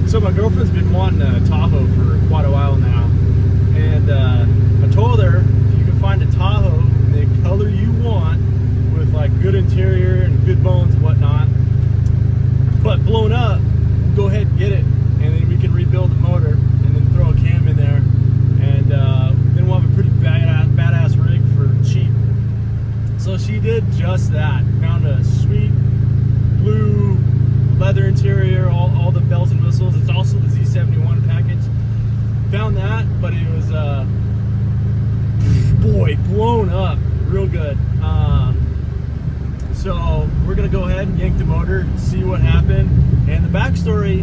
So my girlfriend's been wanting a Tahoe for quite a while now, and I told her if you can find a Tahoe in the color you want, with like good interior and good bones and whatnot, but blown up, go ahead and get it, and then we can rebuild the motor and then throw a cam in there, and then we'll have a pretty badass rig for cheap. So she did just that. Found a sweet blue leather interior, all the bells and whistles. It's also the Z71 package. Found that, but it was boy, blown up real good. So we're gonna go ahead and yank the motor, see what happened. And the backstory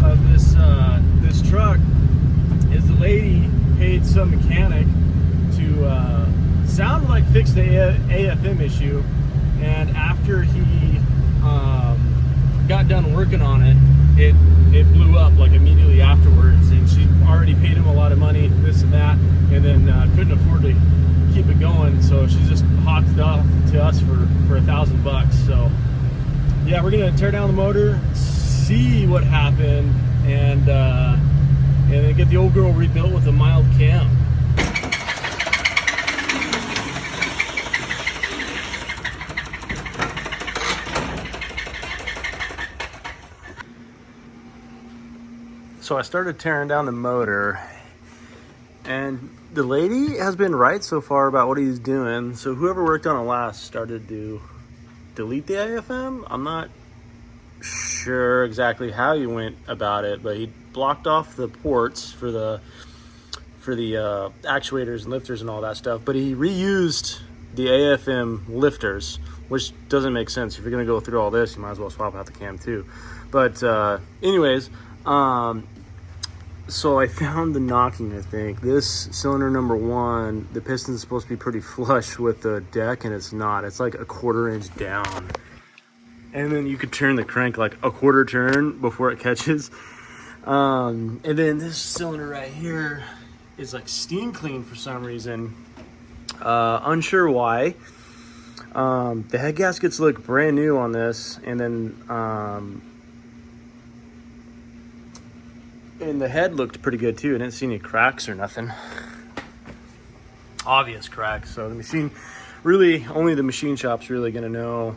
of this truck is the lady paid some mechanic to sound like fix the AFM issue, and after he got done working on it, it blew up like immediately afterwards, and she already paid him a lot of money, this and that, and then couldn't afford to keep it going, so she just hawked it off to us for $1,000. So yeah, we're gonna tear down the motor, see what happened, and then get the old girl rebuilt with a mild cam. So I started tearing down the motor, and the lady has been right so far about what he's doing. So whoever worked on it last started to delete the AFM. I'm not sure exactly how he went about it, but he blocked off the ports for the actuators and lifters and all that stuff, but he reused the AFM lifters, which doesn't make sense. If you're gonna go through all this, you might as well swap out the cam too. But anyways, so I found the knocking, I think. This cylinder number 1, the piston's supposed to be pretty flush with the deck, and it's not. It's like a 1/4 inch down. And then you could turn the crank like a 1/4 turn before it catches. And then this cylinder right here is like steam clean for some reason. Unsure why. The head gaskets look brand new on this, and then and the head looked pretty good too. I didn't see any cracks or nothing. Obvious cracks. So the machine, really, only the machine shop's really gonna know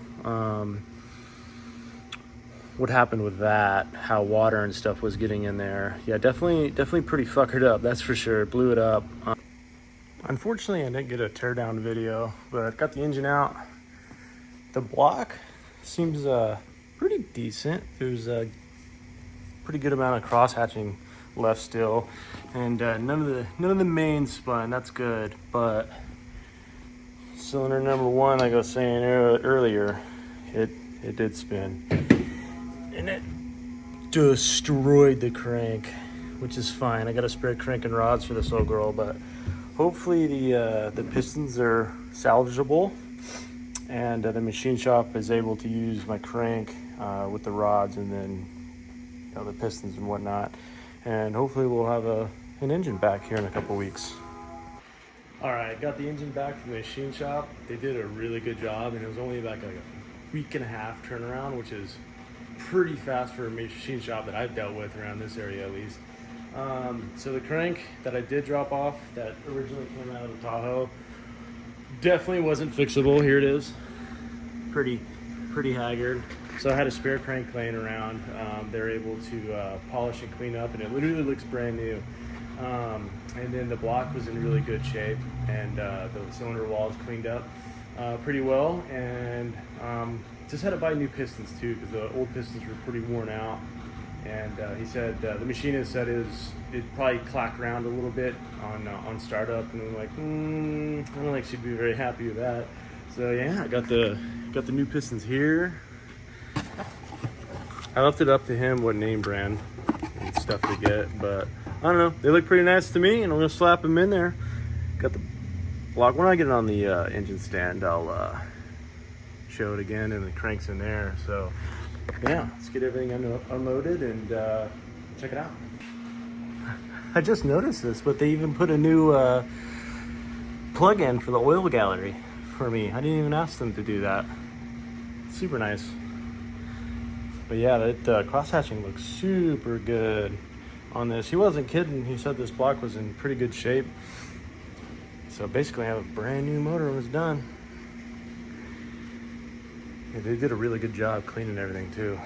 what happened with that, how water and stuff was getting in there. Yeah, definitely pretty fuckered up, that's for sure. It blew it up. Unfortunately, I didn't get a teardown video, but got the engine out. The block seems pretty decent. There's a pretty good amount of cross hatching left still, and none of the main spun. That's good, but cylinder number 1, like I was saying earlier, it did spin, and it destroyed the crank, which is fine. I got a spare crank and rods for this old girl, but hopefully the pistons are salvageable, and the machine shop is able to use my crank with the rods, and then the pistons and whatnot, and hopefully we'll have an engine back here in a couple weeks. All right, got the engine back from the machine shop. They did a really good job, and it was only like a week and a half turnaround, which is pretty fast for a machine shop that I've dealt with around this area at least. So the crank that I did drop off that originally came out of the Tahoe definitely wasn't fixable. Here it is, pretty haggard. So I had a spare crank laying around. They're able to polish and clean up, and it literally looks brand new. And then the block was in really good shape, and the cylinder walls cleaned up pretty well, and just had to buy new pistons too, because the old pistons were pretty worn out. And he said the machinist said it'd probably clack around a little bit on startup, and I'm like, I don't think she'd be very happy with that. So yeah, I got the new pistons here. I left it up to him what name brand and stuff to get, but I don't know. They look pretty nice to me, and I'm gonna slap them in there. Got the block. When I get it on the engine stand, I'll show it again, and the crank's in there. So yeah, let's get everything unloaded and check it out. I just noticed this, but they even put a new plug-in for the oil gallery for me. I didn't even ask them to do that. Super nice. But yeah, that cross-hatching looks super good on this. He wasn't kidding. He said this block was in pretty good shape. So basically I have a brand new motor when it's done. Yeah, they did a really good job cleaning everything too.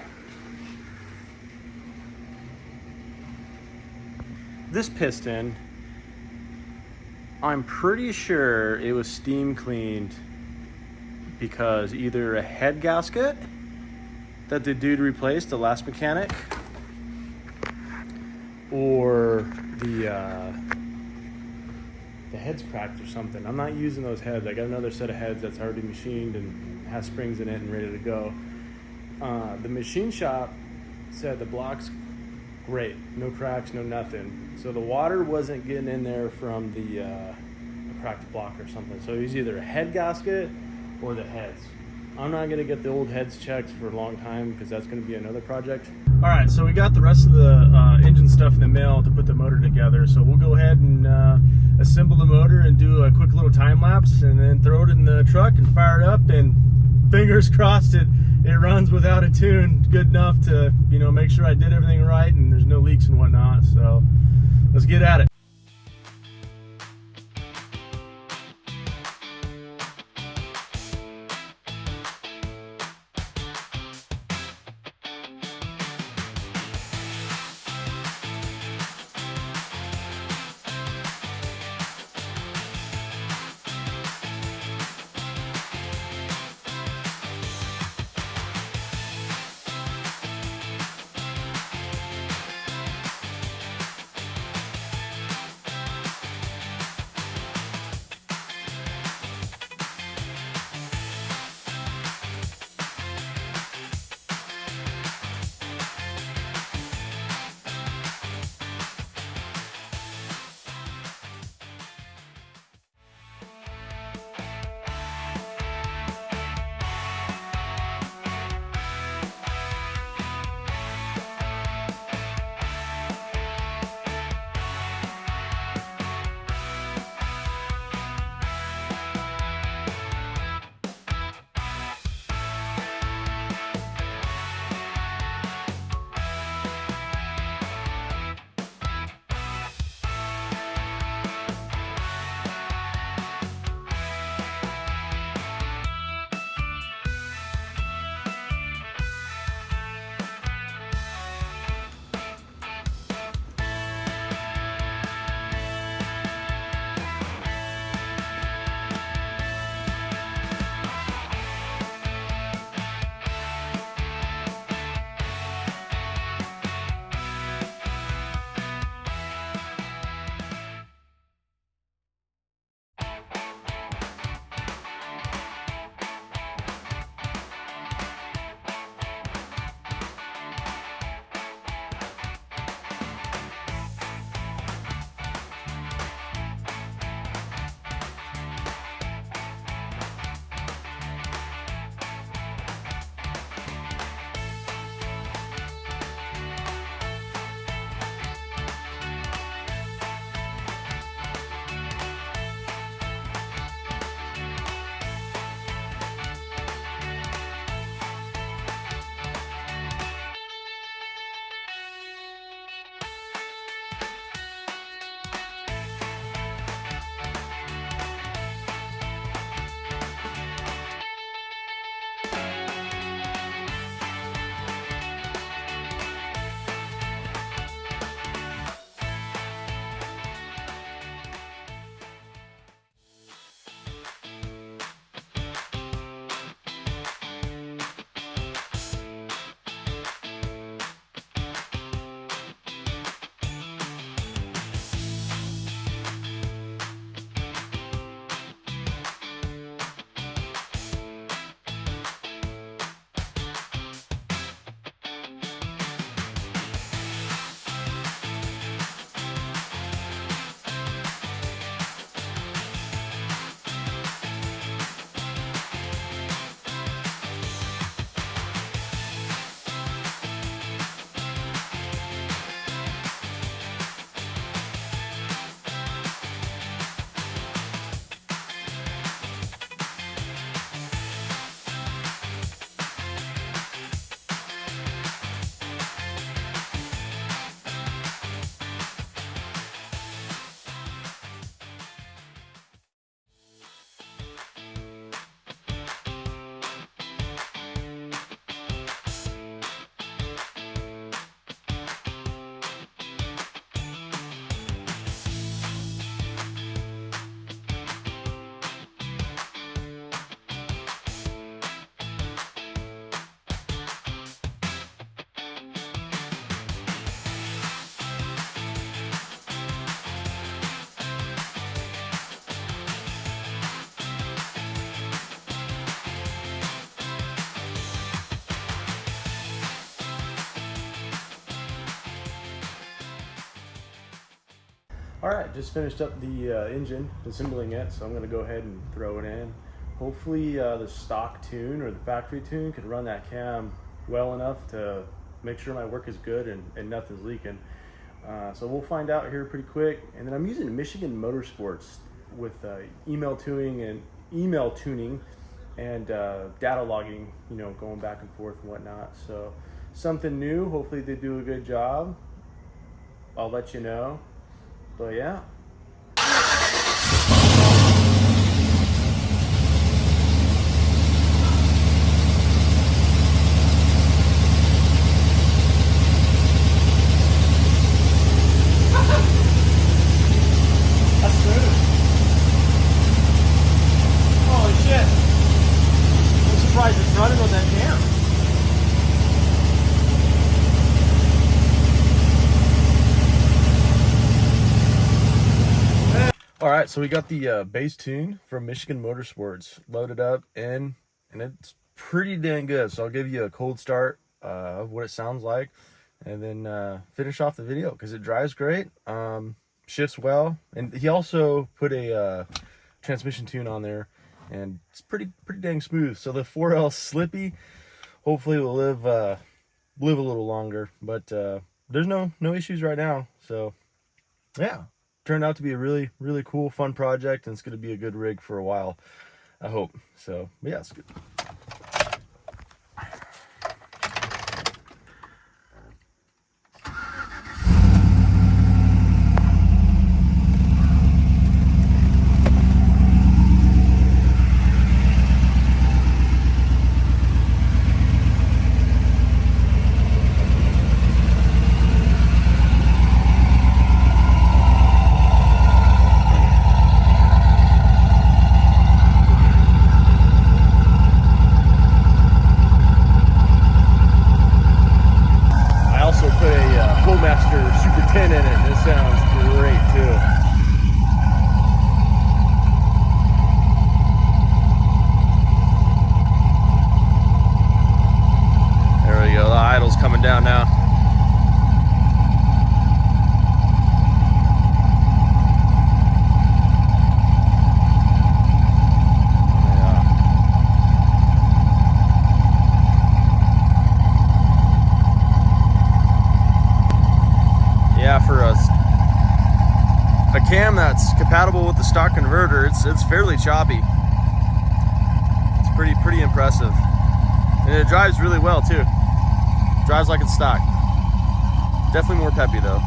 This piston, I'm pretty sure it was steam cleaned because either a head gasket that the dude replaced, the last mechanic, or the head's cracked or something. I'm not using those heads. I got another set of heads that's already machined and has springs in it and ready to go. The machine shop said the block's great, no cracks, no nothing. So the water wasn't getting in there from the cracked block or something. So it was either a head gasket or the heads. I'm not gonna get the old heads checked for a long time because that's gonna be another project. All right, so we got the rest of the engine stuff in the mail to put the motor together. So we'll go ahead and assemble the motor and do a quick little time lapse and then throw it in the truck and fire it up, and fingers crossed it runs without a tune good enough to, you know, make sure I did everything right and there's no leaks and whatnot. So let's get at it. All right, just finished up the engine, assembling it, so I'm gonna go ahead and throw it in. Hopefully the stock tune or the factory tune can run that cam well enough to make sure my work is good and nothing's leaking. So we'll find out here pretty quick. And then I'm using Michigan Motorsports with email tuning and data logging, you know, going back and forth and whatnot. So something new. Hopefully they do a good job. I'll let you know. But yeah. It's running on that cam. All right, so we got the base tune from Michigan Motorsports loaded up in, and it's pretty dang good. So I'll give you a cold start of what it sounds like, and then finish off the video because it drives great, shifts well, and he also put a transmission tune on there. And it's pretty dang smooth. So the 4L Slippy hopefully will live a little longer, but there's no issues right now. So yeah, turned out to be a really cool, fun project, and it's going to be a good rig for a while, I hope. So yeah, it's good. Super 10 in it. This sounds great too. There we go. The idle's coming down now. Yeah, for a cam that's compatible with the stock converter, it's fairly choppy. It's pretty impressive, and it drives really well too. Drives like it's stock. Definitely more peppy though.